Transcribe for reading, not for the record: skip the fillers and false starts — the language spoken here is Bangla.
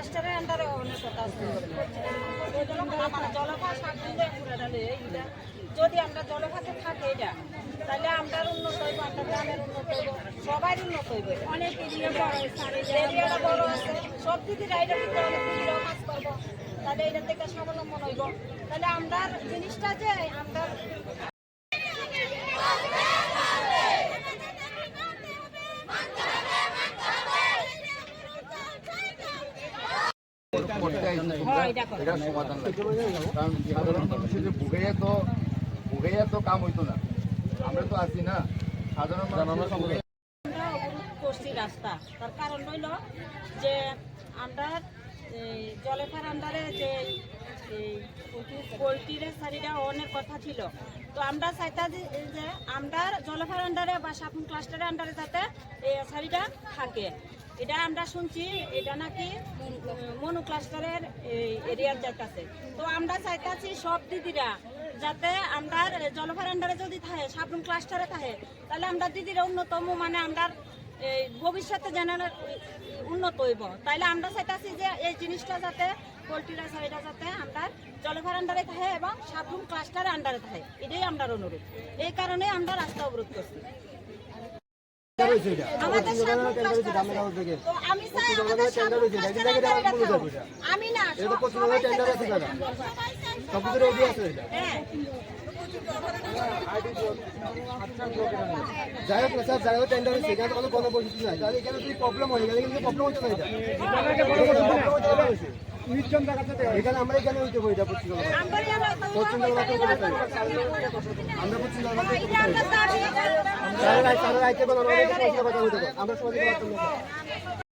ক্লাস্টারের আন্ডারে অনেক কথা আছে জলখাত 7 দিন যদি আমরা জলখাতে থাকি এটা তাহলে আমরা উন্নত হইব, আমরা গ্রামের উন্নত হইব, সবাই উন্নত হইব। অনেক এরিয়াটা বড় আছে, সব দিদিরা এটা কিন্তু অনেক দিদিরাও কাজ করবো, তাহলে এটা থেকে স্বাবলম্বন হইব। তাহলে আমরা জিনিসটা যে আমরা এটা সমাধান লাগে, কারণ সাধারণ মানুষের যে ভুগাইয়া তো কাম হইতো না, আমরা তো আছি না সাধারণ মানুষ করছি রাস্তা। তার কারণ হইল যে আমরা জলেখার আন্ডারে যে পোলট্রির শাড়িটা অনেক কথা ছিল, তো আমরা চাইতাছি যে আমরা জলেখার আন্ডারে বা সাপুন ক্লাস্টারের আন্ডারে যাতে এই শাড়িটা থাকে। এটা আমরা শুনছি এটা নাকি মনু ক্লাস্টারের এরিয়ার যাইতেছে, তো আমরা চাইতাছি সব দিদিরা যাতে আমরা জলখার আন্ডারে যদি থাকে সাপুন ক্লাস্টারে থাকে, তাহলে আমরা দিদিরা উন্নতম মানে আমরা ভবিষ্যতে জেনারেল উন্নত হইব। তাইলে আমরা চাইতাছি যে এই জিনিসটা যাতে পোলট্রির শাড়িটা যাতে আমরা জলখার আন্ডারে থাকে এবং সাপুন ক্লাস্টারের আন্ডারে থাকে, এটাই আমরা অনুরোধ। এই কারণে আমরা রাস্তা অবরোধ করছি। আমি না যাই হোক না স্যার, যাই হোক টেন্ডার হচ্ছে, এখানে কোনো গণপরিস্থিতি নাই, তাহলে এখানে যদি প্রবলেম হয় গেলে কিন্তু প্রবলেম হচ্ছে না। এখানে আমরা এখানে হইতে পারি, এটা পশ্চিম আমরা সবাই